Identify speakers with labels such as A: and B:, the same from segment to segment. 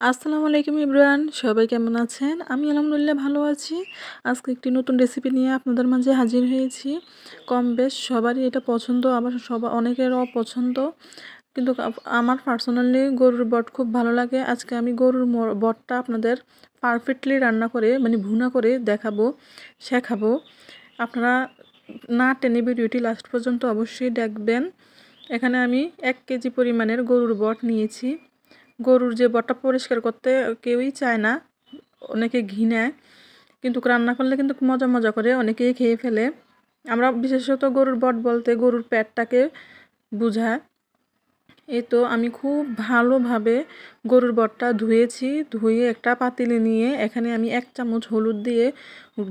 A: আসসালামু আলাইকুম এভরিওয়ান, সবাই কেমন আছেন? আমি আলহামদুলিল্লাহ ভালো আছি। আজকে একটি নতুন রেসিপি নিয়ে আপনাদের মাঝে হাজির হয়েছি। কম বেশ সবারই এটা পছন্দ, আবার অনেকেরও অপছন্দ। কিন্তু আমার পার্সোনালি গরুর বট খুব ভালো লাগে। আজকে আমি গরুর বটটা আপনাদের পারফেক্টলি রান্না করে ভুনা করে শেখাবো। আপনারা না টেনে ভিডিওটি লাস্ট পর্যন্ত অবশ্যই দেখবেন। এখানে আমি 1 কেজি পরিমাণের গরুর বট নিয়েছি। গরুর যে বটটা পরিষ্কার করতে কেউই চায় না, অনেকে ঘৃণায়, কিন্তু রান্না করলে কিন্তু মজা মজা করে অনেকেই খেয়ে ফেলে। আমরা বিশেষত গরুর বট বলতে গরুর পেটটাকে বোঝায়। এই তো আমি খুব ভালোভাবে গরুর বটটা ধুয়ে একটা পাতিলে নিয়ে এখানে আমি 1 চামচ হলুদ দিয়ে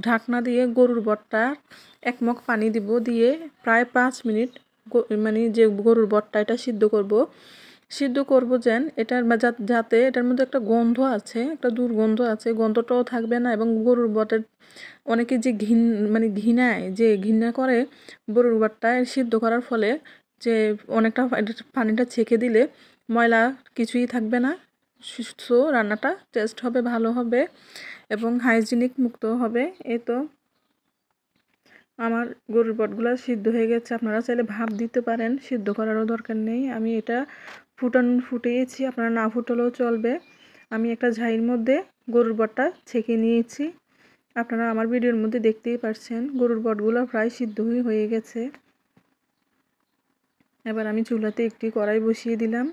A: ঢাকনা দিয়ে গরুর বটটা 1 মগ পানি দিব, দিয়ে প্রায় 5 মিনিট যে গরুর বটটা এটা সিদ্ধ করব যেন এটার যাতে এটার মধ্যে একটা গন্ধ আছে, একটা দুর্গন্ধ আছে, গন্ধটাও থাকবে না। এবং গরুর বটের অনেকে যে ঘৃণা করে গরুর বটটা সিদ্ধ করার ফলে, যে অনেকটা পানিটা ছেঁকে দিলে ময়লা কিছুই থাকবে না। সো রান্নাটা টেস্ট হবে, ভালো হবে এবং হাইজিনিক মুক্ত হবে। এই তো আমার গরুর বটগুলো সিদ্ধ হয়ে গেছে। আপনারা চাইলে ভাপ দিতে পারেন, সিদ্ধ করারও দরকার নেই। আমি এটা ফুটিয়েছি, আপনারা না ফুটালেও চলবে। আমি একটা ঝাইয়ের মধ্যে গরুর বটটা ছেঁকে নিয়েছি। আপনারা আমার ভিডিওর মধ্যে দেখতেই পাচ্ছেন গরুর বটগুলো প্রায় সিদ্ধ হয়ে গেছে। এবার আমি চুলাতে একটি কড়াই বসিয়ে দিলাম।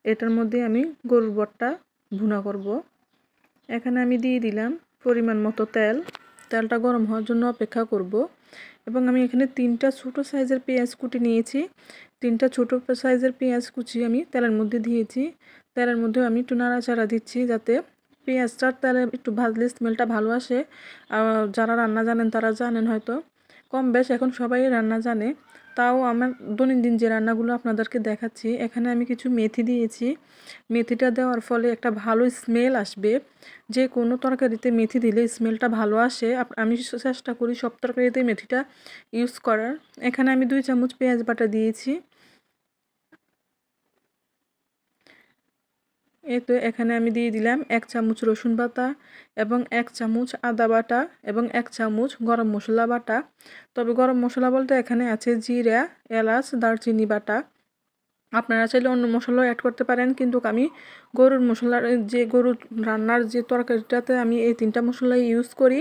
A: এটার মধ্যে আমি গরুর বটটা ভুনা করব। এখানে আমি দিয়ে দিলাম পরিমাণ মতো তেলটা গরম হওয়ার জন্য অপেক্ষা করব। এবং আমি এখানে 3টা ছোট সাইজের পেঁয়াজ কুচি নিয়েছি। 3টা ছোট সাইজের পেঁয়াজ কুচি আমি তেলের মধ্যে দিয়েছি। তেলের মধ্যে আমি একটু নাড়াচাড়া দিচ্ছি যাতে পেঁয়াজটা তেলে একটু ভাজলে স্মেলটা ভালো আসে। যারা রান্না জানেন তারা জানেন হয়তো, কম বেশ এখন সবাই রান্না জানে। তাও আমার দৈনন্দিন যে রান্নাগুলো আপনাদেরকে দেখাচ্ছি, এখানে আমি কিছু মেথি দিয়েছি। মেথিটা দেওয়ার ফলে একটা ভালো স্মেল আসবে। যে কোনো তরকারিতে মেথি দিলে স্মেলটা ভালো আসে। আমি চেষ্টা করি সব তরকারিতে মেথিটা ইউজ করার। এখানে আমি 2 চামচ পেঁয়াজ বাটা দিয়েছি। এই তো এখানে আমি দিয়ে দিলাম 1 চামচ রসুন বাটা এবং 1 চামচ আদা বাটা এবং 1 চামচ গরম মশলা বাটা। তবে গরম মশলা বলতে এখানে আছে জিরা, এলাচ, দারচিনি বাটা। আপনারা চাইলে অন্য মশলাও অ্যাড করতে পারেন, কিন্তু আমি গরুর রান্নার যে তরকারিটাতে আমি এই 3টা মশলাই ইউজ করি।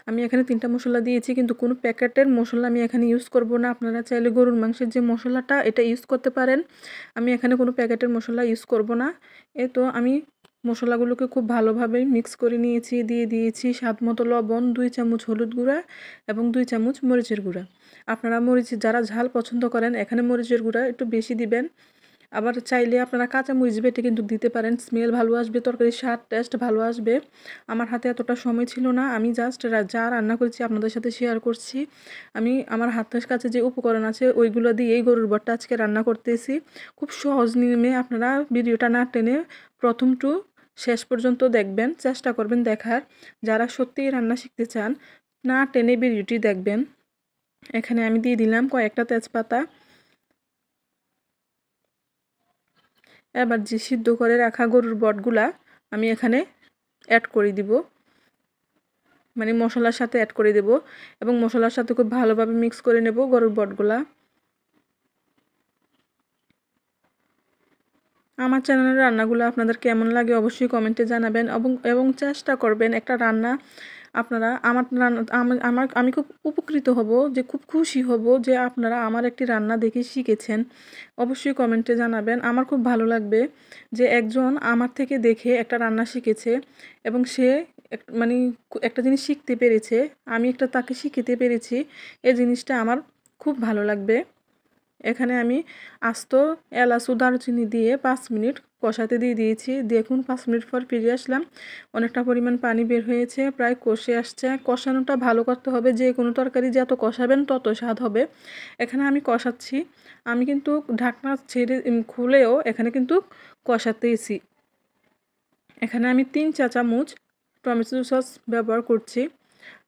A: আমি এখানে 3টা মশলা দিয়েছি, কিন্তু কোনো প্যাকেটের মশলা আমি এখানে ইউজ করব না। আপনারা চাইলে গরুর মাংসের যে মশলাটা এটা ইউজ করতে পারেন। আমি এখানে কোনো প্যাকেটের মশলা ইউজ করব না। এই তো আমি মশলাগুলোকে খুব ভালোভাবে মিক্স করে নিয়েছি, দিয়ে দিয়েছি স্বাদ মতো লবণ, 2 চামচ হলুদ গুঁড়া এবং 2 চামচ মরিচের গুঁড়া। আপনারা যারা ঝাল পছন্দ করেন এখানে মরিচের গুঁড়া একটু বেশি দিবেন। আবার চাইলে আপনারা কাঁচা মরিচ বেটে কিন্তু দিতে পারেন, স্মেল ভালো আসবে, তরকারির স্বাদ টেস্ট ভালো আসবে। আমার হাতে এতটা সময় ছিল না, আমি জাস্ট যা রান্না করেছি আপনাদের সাথে শেয়ার করছি। আমি আমার হাতের কাছে যে উপকরণ আছে ওইগুলো দিয়েই গরুর বটটা আজকে রান্না করতেছি। খুব সহজ নিয়মে আপনারা ভিডিওটা না টেনে প্রথম টু শেষ পর্যন্ত দেখবেন, চেষ্টা করবেন দেখার। যারা সত্যিই রান্না শিখতে চান না টেনে ভিডিওটি দেখবেন। এখানে আমি দিয়ে দিলাম কয়েকটা তেজপাতা। এবার যে সিদ্ধ করে রাখা গরুর বটগুলা আমি এখানে অ্যাড করে দিব, মশলার সাথে অ্যাড করে দেব এবং মশলার সাথে খুব ভালোভাবে মিক্স করে নেব গরুর বটগুলা। আমার চ্যানেলের রান্নাগুলো আপনাদের কেমন লাগে অবশ্যই কমেন্টে জানাবেন এবং চেষ্টা করবেন একটা রান্না আপনারা আমি খুব উপকৃত হব, যে খুব খুশি হব যে আপনারা আমার একটি রান্না দেখে শিখেছেন। অবশ্যই কমেন্টে জানাবেন। আমার খুব ভালো লাগবে যে একজন আমার থেকে দেখে একটা রান্না শিখেছে এবং সে একটা জিনিস শিখতে পেরেছে, আমি একটা তাকে শিখতে পেরেছি। এই জিনিসটা আমার খুব ভালো লাগবে। এখানে আমি আস্ত এলাচ ও দারচিনি দিয়ে 5 মিনিট কষাতে দিয়ে দিয়েছি। দেখুন 5 মিনিট পর ফিরে আসলাম, অনেকটা পরিমাণ পানি বের হয়েছে, প্রায় কষে আসছে। কষানোটা ভালো করতে হবে, যে কোনো তরকারি যত কষাবেন তত স্বাদ হবে। এখানে আমি কষাচ্ছি, আমি কিন্তু ঢাকনা খুলেও এখানে কিন্তু কষাতেইছি। এখানে আমি 3 চা চামচ টমেটো সস ব্যবহার করছি।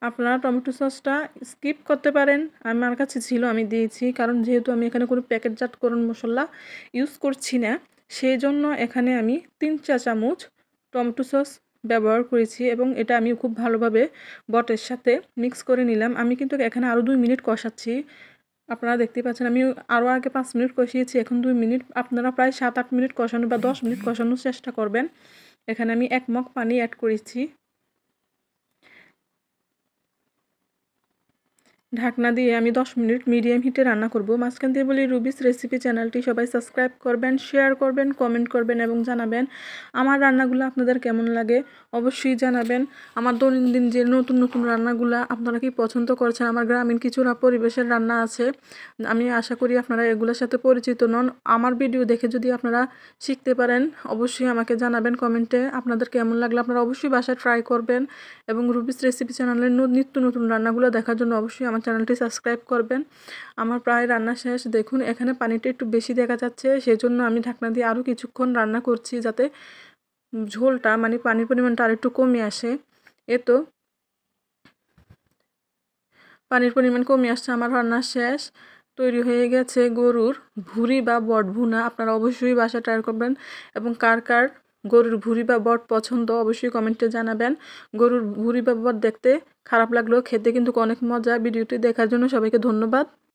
A: আপনারা টমেটো সসটা স্কিপ করতে পারেন, আমার কাছে ছিল আমি দিয়েছি, কারণ যেহেতু আমি এখানে কোনো প্যাকেটজাতকরণ মশলা ইউজ করছি না, সেই জন্য এখানে আমি 3 চা চামচ টমেটো সস ব্যবহার করেছি এবং এটা আমি খুব ভালোভাবে বটের সাথে মিক্স করে নিলাম। আমি কিন্তু এখানে আরও 2 মিনিট কষাচ্ছি। আপনারা দেখতেই পাচ্ছেন আমি আরও আগে 5 মিনিট কষিয়েছি, এখন 2 মিনিট। আপনারা প্রায় 7-8 মিনিট কষানো বা 10 মিনিট কষানোর চেষ্টা করবেন। এখানে আমি 1 মগ পানি অ্যাড করেছি। ঢাকনা দিয়ে আমি 10 মিনিট মিডিয়াম হিটে রান্না করব। মাঝখান দিয়ে বলি রুবিস রেসিপি চ্যানেলটি সবাই সাবস্ক্রাইব করবেন, শেয়ার করবেন, কমেন্ট করবেন এবং জানাবেন আমার রান্নাগুলো আপনাদের কেমন লাগে অবশ্যই জানাবেন। আমার দৈনন্দিন যে নতুন নতুন রান্নাগুলো আপনারা কি পছন্দ করছেন, আমার গ্রামীণ কিছু পরিবেশের রান্না আছে, আমি আশা করি আপনারা এগুলোর সাথে পরিচিত নন। আমার ভিডিও দেখে যদি আপনারা শিখতে পারেন অবশ্যই আমাকে জানাবেন কমেন্টে আপনাদের কেমন লাগলো। আপনারা অবশ্যই বাসায় ট্রাই করবেন এবং রুবিস রেসিপি চ্যানেলের নিত্য নতুন রান্নাগুলো দেখার জন্য অবশ্যই আমার চ্যানেলটি সাবস্ক্রাইব করবেন। আমার প্রায় রান্না শেষ। দেখুন এখানে পানিটা একটু বেশি দেখা যাচ্ছে, সেজন্য আমি ঢাকনা দিয়ে আরও কিছুক্ষণ রান্না করছি যাতে ঝোলটা মানে পানির পরিমাণটা আরেকটু কমে আসে। তো পানির পরিমাণ কমে আসছে, আমার রান্না শেষ। তৈরি হয়ে গেছে গরুর ভুঁড়ি বা বট ভুনা। আপনারা অবশ্যই বাসায় ট্রাই করবেন এবং কার কার গরুর ভুঁড়ি বা বট পছন্দ অবশ্যই কমেন্টে জানাবেন। গরুর ভুঁড়ি বা বট দেখতে খারাপ লাগলেও খেতে কিন্তু অনেক মজা। ভিডিওটি দেখার জন্য সবাইকে ধন্যবাদ।